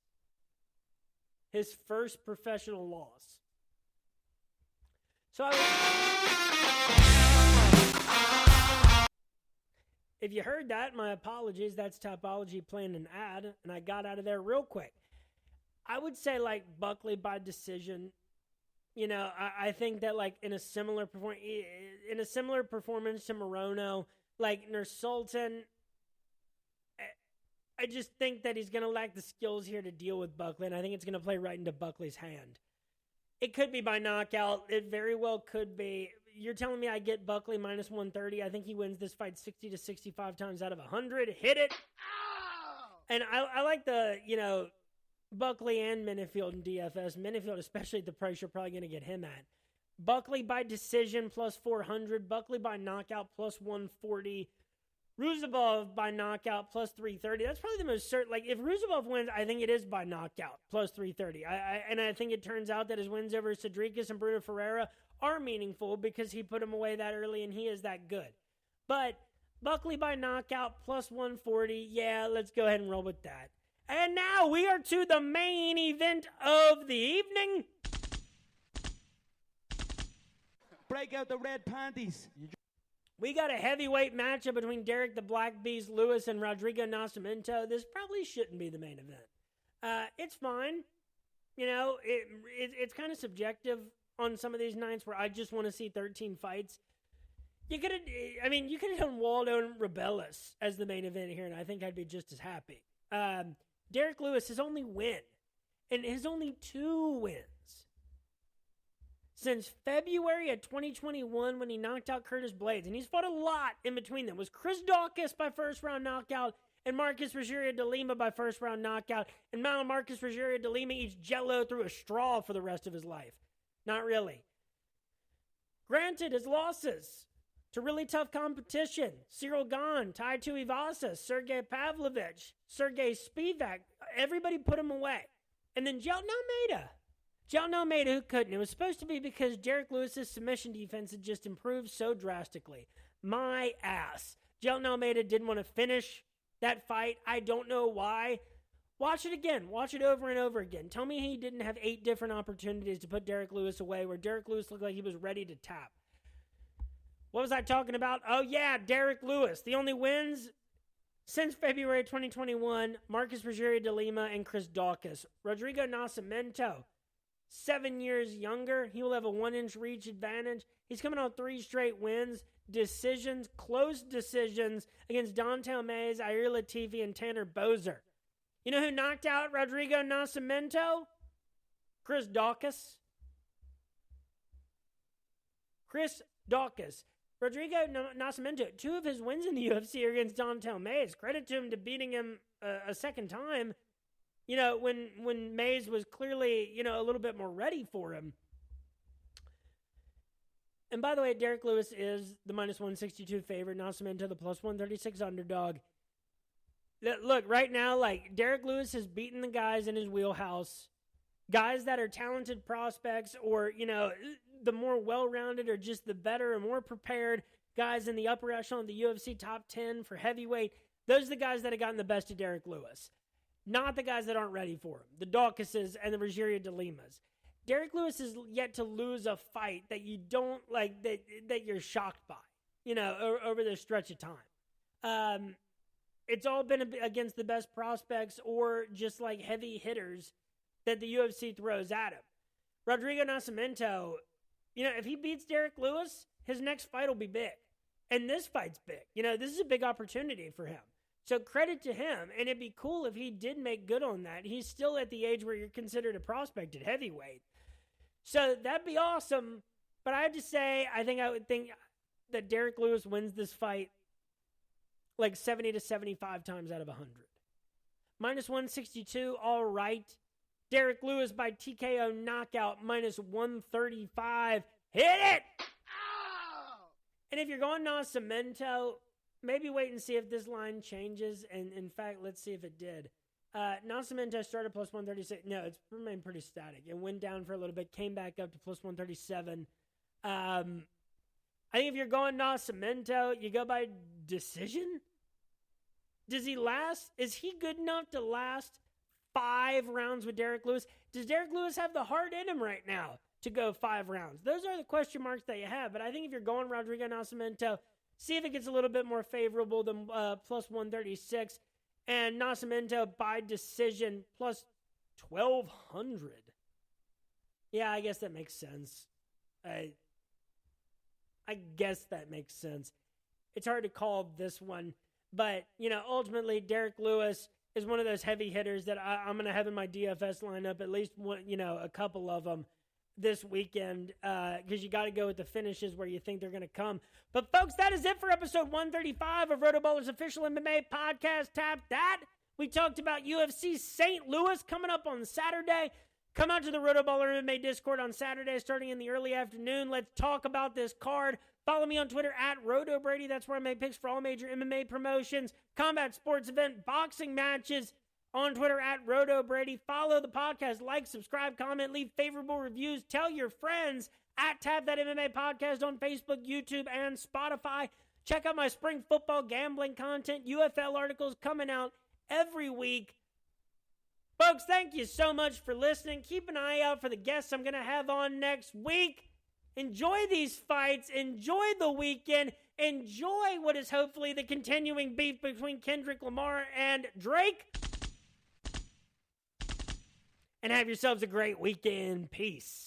his first professional loss. So if you heard that, my apologies. That's Topology playing an ad, and I got out of there real quick. I would say like Buckley by decision. I think that like in a similar performance to Morono, like Nursultan, I just think that he's going to lack the skills here to deal with Buckley, and I think it's going to play right into Buckley's hand. It could be by knockout. It very well could be. You're telling me I get Buckley minus 130. I think he wins this fight 60 to 65 times out of 100. Hit it. And I like the, Buckley and Minifield in DFS. Minifield, especially at the price you're probably going to get him at. Buckley by decision plus 400. Buckley by knockout plus 140. Ruzabov by knockout plus 330. That's probably the most certain. Like, if Ruzabov wins, I think it is by knockout plus 330. I think it turns out that his wins over Cedricus and Bruno Ferreira are meaningful because he put him away that early and he is that good. But Buckley by knockout plus 140. Yeah, let's go ahead and roll with that. And now we are to the main event of the evening. Break out the red panties. We got a heavyweight matchup between Derek the Black Beast Lewis and Rodrigo Nascimento. This probably shouldn't be the main event. It's fine. It's kind of subjective on some of these nights where I just want to see 13 fights. You could have done Waldo and Robelis as the main event here, and I think I'd be just as happy. Derek Lewis, his only win, and his only 2 wins since February of 2021 when he knocked out Curtis Blades, and he's fought a lot in between them, was Chris Daukaus by first-round knockout and Marcus Rogerio de Lima by first-round knockout, and Marcus Rogerio de Lima eats Jell-O through a straw for the rest of his life. Not really. Granted, his losses to really tough competition, Cyril Gane, Tai Tuivasa, Sergey Pavlovich, Sergey Spivak, everybody put him away. And then Jailton Almeida, who couldn't. It was supposed to be because Derek Lewis's submission defense had just improved so drastically. My ass. Jailton Almeida didn't want to finish that fight. I don't know why. Watch it again. Watch it over and over again. Tell me he didn't have 8 different opportunities to put Derek Lewis away where Derek Lewis looked like he was ready to tap. What was I talking about? Oh, yeah, Derek Lewis. The only wins since February 2021, Marcus Rogerio de Lima and Chris Daukaus. Rodrigo Nascimento, 7 years younger. He will have a 1-inch reach advantage. He's coming on 3 straight wins, decisions, close decisions against Don'Tale Mayes, Ilir Latifi, and Tanner Boser. You know who knocked out Rodrigo Nascimento? Chris Daukaus. Chris Daukaus. Rodrigo Nascimento, 2 of his wins in the UFC are against Don'Tale Mayes. Credit to him to beating him a second time, when Mayes was clearly, a little bit more ready for him. And by the way, Derek Lewis is the minus 162 favorite. Nascimento, the plus 136 underdog. Look, right now, Derek Lewis has beaten the guys in his wheelhouse. Guys that are talented prospects or, the more well-rounded or just the better and more prepared guys in the upper echelon of the UFC top 10 for heavyweight. Those are the guys that have gotten the best of Derek Lewis. Not the guys that aren't ready for him. The Daukuses and the Rogerio de Limas. Derek Lewis is yet to lose a fight that you don't like, that you're shocked by, over this stretch of time. It's all been against the best prospects or just like heavy hitters that the UFC throws at him. Rodrigo Nascimento, if he beats Derek Lewis, his next fight will be big. And this fight's big. This is a big opportunity for him. So credit to him. And it'd be cool if he did make good on that. He's still at the age where you're considered a prospect at heavyweight. So that'd be awesome. But I have to say, I would think that Derek Lewis wins this fight like 70 to 75 times out of 100. Minus 162, all right. Derek Lewis by TKO knockout, minus 135. Hit it! And if you're going Nascimento, maybe wait and see if this line changes. And in fact, let's see if it did. Nascimento started plus 136. No, it's remained pretty static. It went down for a little bit, came back up to plus 137. I think if you're going Nascimento, you go by decision. Does he last? Is he good enough to last 5 rounds with Derek Lewis? Does Derek Lewis have the heart in him right now to go 5 rounds? Those are the question marks that you have. But I think if you're going Rodrigo Nascimento, see if it gets a little bit more favorable than plus 136. And Nascimento by decision plus 1,200. Yeah, I guess that makes sense. I guess that makes sense. It's hard to call this one. But, ultimately, Derek Lewis is one of those heavy hitters that I'm going to have in my DFS lineup, at least one, a couple of them this weekend, because you got to go with the finishes where you think they're going to come. But, folks, that is it for episode 135 of RotoBallers' official MMA podcast. Tap that. We talked about UFC St. Louis coming up on Saturday. Come out to the RotoBaller MMA Discord on Saturday starting in the early afternoon. Let's talk about this card. Follow me on Twitter at RotoBrady. That's where I make picks for all major MMA promotions, combat sports event, boxing matches on Twitter at RotoBrady. Follow the podcast, like, subscribe, comment, leave favorable reviews. Tell your friends at Tap That MMA Podcast on Facebook, YouTube, and Spotify. Check out my spring football gambling content, UFL articles coming out every week. Folks, thank you so much for listening. Keep an eye out for the guests I'm going to have on next week. Enjoy these fights. Enjoy the weekend. Enjoy what is hopefully the continuing beef between Kendrick Lamar and Drake. And have yourselves a great weekend. Peace.